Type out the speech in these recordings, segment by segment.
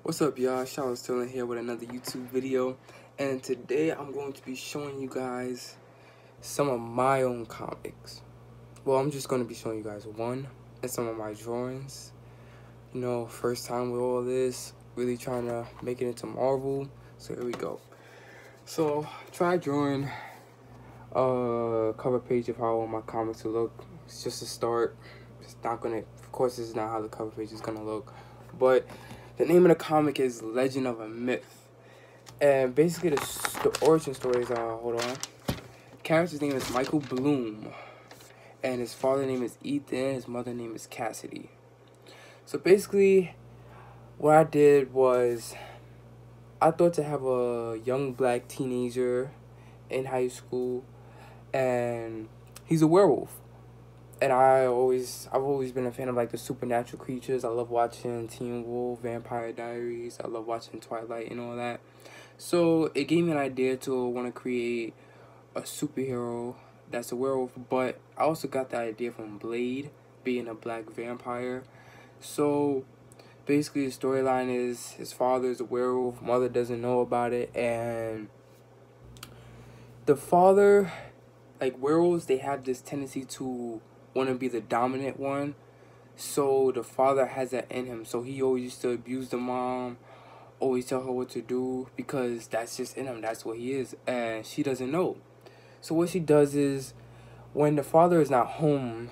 What's up, y'all? Charles Sterling here with another YouTube video, and today I'm going to be showing you guys some of my own comics. Well, I'm just going to be showing you guys one and some of my drawings. You know, first time with all this, really trying to make it into Marvel, so here we go. So, try drawing a cover page of how I want my comics to look. It's just a start. It's not gonna, of course, this is not how the cover page is gonna look, but the name of the comic is Legend of a Myth. And basically the origin story is, hold on. The character's name is Michael Bloom. And his father's name is Ethan, his mother's name is Cassidy. So basically, what I did was, I thought to have a young black teenager in high school, and he's a werewolf. And I've always been a fan of like the supernatural creatures. I love watching Teen Wolf, Vampire Diaries. I love watching Twilight and all that. So it gave me an idea to want to create a superhero that's a werewolf. But I also got the idea from Blade being a black vampire. So basically the storyline is his father's a werewolf, mother doesn't know about it, and the father, like werewolves, they have this tendency to want to be the dominant one. So the father has that in him. So he always used to abuse the mom, always tell her what to do, because that's just in him. That's what he is, and she doesn't know. So what she does is, when the father is not home,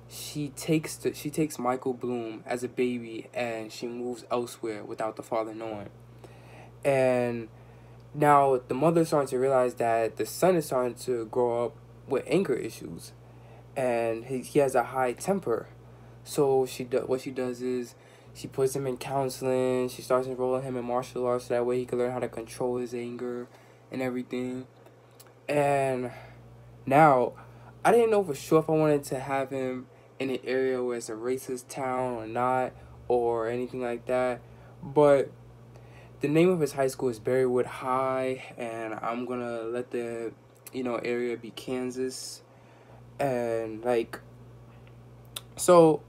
she takes Michael Bloom as a baby and she moves elsewhere without the father knowing. And now the mother's starting to realize that the son is starting to grow up with anger issues, and he has a high temper. So what she does is she puts him in counseling. She starts enrolling him in martial arts so that way he can learn how to control his anger and everything. And now, I didn't know for sure if I wanted to have him in an area where it's a racist town or not, or anything like that. But the name of his high school is Berrywood High, and I'm gonna let the area be Kansas. And like, so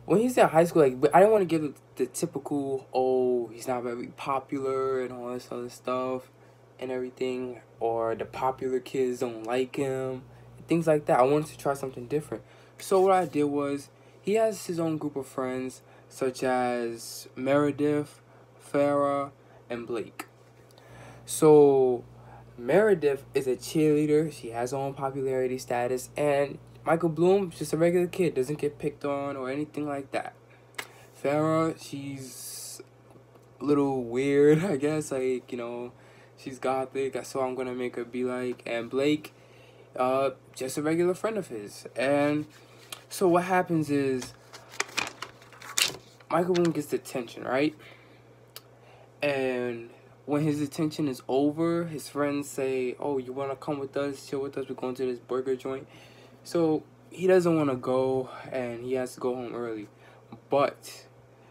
when he's at high school, like, I didn't want to give the typical, oh, he's not very popular and all this other stuff and everything, or the popular kids don't like him, things like that. I wanted to try something different. So what I did was, he has his own group of friends, such as Meredith, Farah, and Blake. So Meredith is a cheerleader. She has her own popularity status, and Michael Bloom, just a regular kid, doesn't get picked on or anything like that. Farah, she's a little weird, I guess, like, she's gothic, so I'm gonna make her be like. And Blake, just a regular friend of his. And so what happens is, Michael Bloom gets detention, right? And when his detention is over, his friends say, oh, you wanna come with us, chill with us, we're going to this burger joint. So he doesn't want to go, and he has to go home early. But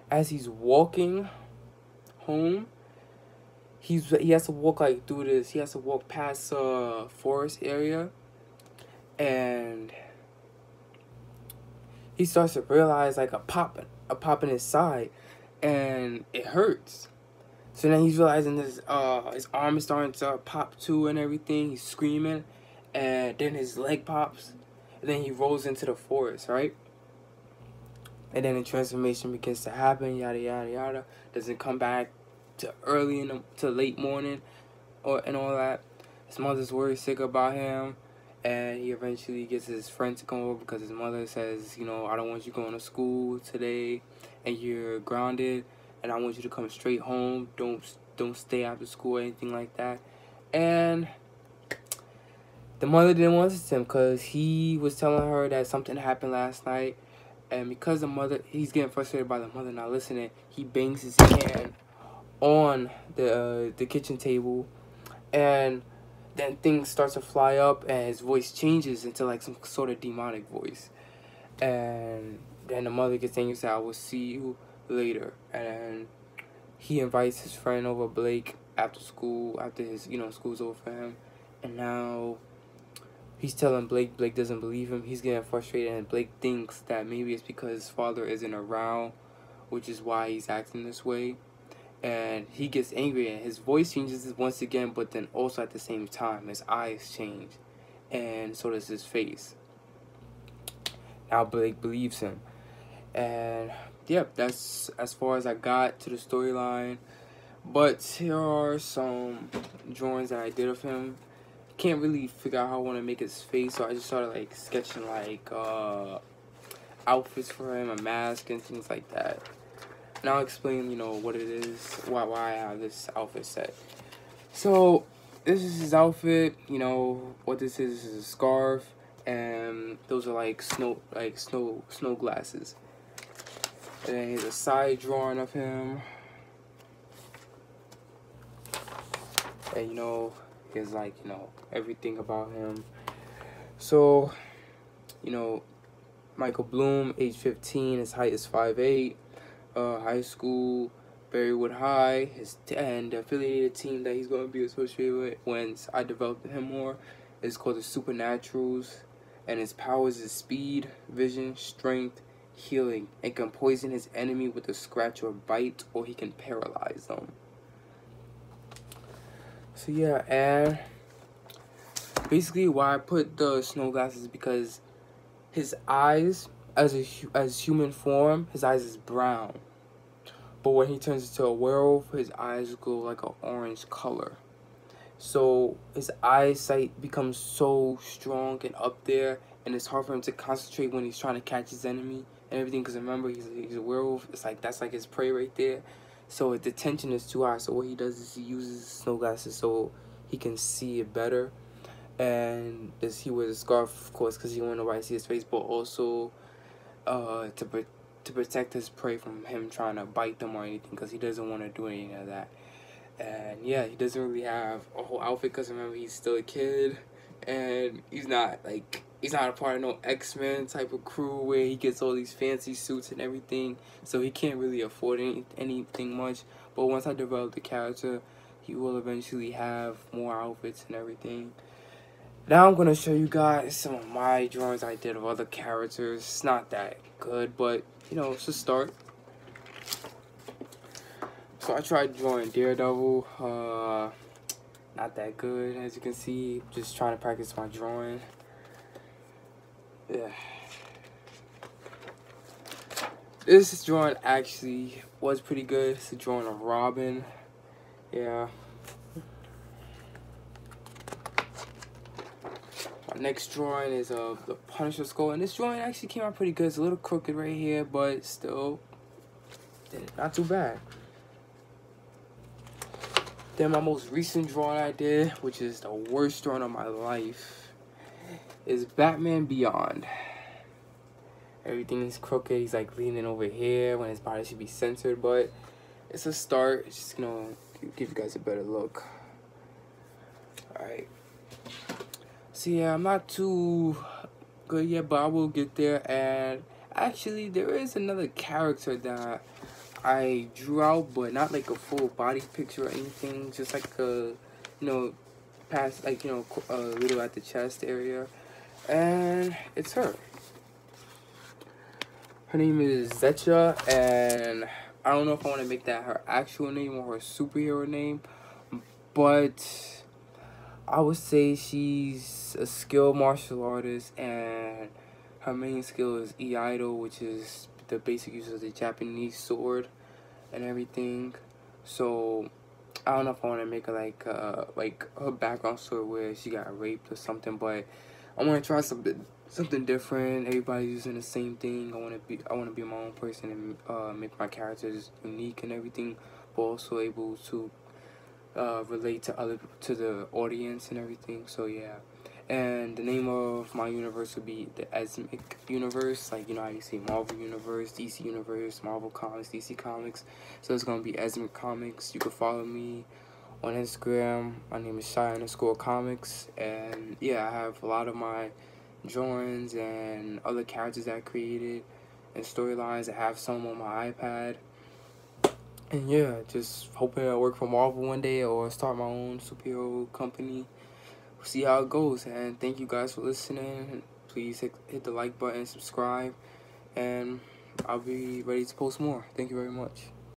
as he's walking home, he has to walk like through this. He has to walk past a forest area, and he starts to realize like a pop in his side, and it hurts. So then he's realizing this, his arm is starting to pop too and everything. He's screaming, and then his leg pops. And then he rolls into the forest, right? And then the transformation begins to happen, yada, yada, yada. Doesn't come back to to late morning and all that. His mother's worried sick about him. And he eventually gets his friend to come over because his mother says, I don't want you going to school today, and you're grounded, and I want you to come straight home. Don't stay after school or anything like that. And the mother didn't want to listen to him because he was telling her that something happened last night. And because he's getting frustrated by the mother not listening, he bangs his hand on the kitchen table. And then things start to fly up, and his voice changes into like some sort of demonic voice. And then the mother gets angry and says, I will see you later. And he invites his friend over, Blake, after school, after his, school's over for him. And now he's telling Blake. Blake doesn't believe him. He's getting frustrated, and Blake thinks that maybe it's because his father isn't around, which is why he's acting this way. and he gets angry and his voice changes once again, but then also at the same time his eyes change, and so does his face. Now Blake believes him, and yep, that's as far as I got to the storyline. But here are some drawings that I did of him. Can't really figure out how I want to make his face, so I just started like sketching like outfits for him, a mask and things like that. And I'll explain, you know, what it is, why I have this outfit set. So this is his outfit. You know what this is a scarf, and those are like snow glasses. And then here's a side drawing of him, and you know, here's like, you know, everything about him. So, you know, Michael Bloom, age 15, his height is 5'8", high school, Berrywood High, and the affiliated team that he's going to be associated with once I developed him more is called the Supernaturals, and his powers is speed, vision, strength, healing, and can poison his enemy with a scratch or bite, or he can paralyze them. So yeah, and basically why I put the snow glasses is because his eyes, as human form, his eyes is brown. But when he turns into a werewolf, his eyes go like an orange color. So his eyesight becomes so strong and up there, and it's hard for him to concentrate when he's trying to catch his enemy and everything. Because remember, he's a werewolf. It's like that's like his prey right there. So the tension is too high. So what he does is he uses snow glasses so he can see it better. And he wears a scarf, of course, because he don't want nobody to see his face, but also to protect his prey from him trying to bite them or anything, because he doesn't want to do any of that. And yeah, he doesn't really have a whole outfit, because remember, he's still a kid, and he's not a part of no X-Men type of crew where he gets all these fancy suits and everything, so he can't really afford anything much. But once I develop the character, he will eventually have more outfits and everything. Now I'm going to show you guys some of my drawings I did of other characters. It's not that good, but, you know, it's a start. So I tried drawing Daredevil. Not that good, as you can see. Just trying to practice my drawing. Yeah. This drawing actually was pretty good. It's a drawing of Robin. Yeah. Next drawing is of the Punisher skull, and this drawing actually came out pretty good. It's a little crooked right here, but still not too bad. Then my most recent drawing I did, which is the worst drawing of my life, is Batman Beyond. Everything is crooked. He's like leaning over here when his body should be centered, but it's a start. It's just gonna give you guys a better look. Alright. So yeah, I'm not too good yet, but I will get there. And actually, there is another character that I drew out, but not like a full body picture or anything. Just like a, you know, past, like, you know, a little at the chest area. And it's her. Her name is Zetcha, and I don't know if I want to make that her actual name or her superhero name, but I would say she's a skilled martial artist, and her main skill is Iaido, which is the basic use of the Japanese sword and everything. So I don't know if I want to make her like her background story where she got raped or something, but I want to try something different. Everybody's using the same thing. I want to be my own person and make my characters unique and everything, but also able to relate to the audience and everything. So yeah, and the name of my universe would be the Esmic universe. Like, you know how you see Marvel universe, DC universe, Marvel comics, DC comics. So it's gonna be Esmic Comics. You can follow me on Instagram. My name is Shy_Comics, and yeah, I have a lot of my drawings and other characters that I created and storylines. I have some on my iPad. And yeah, just hoping I work for Marvel one day or start my own superhero company. We'll see how it goes. And thank you guys for listening. Please hit the like button, subscribe, and I'll be ready to post more. Thank you very much.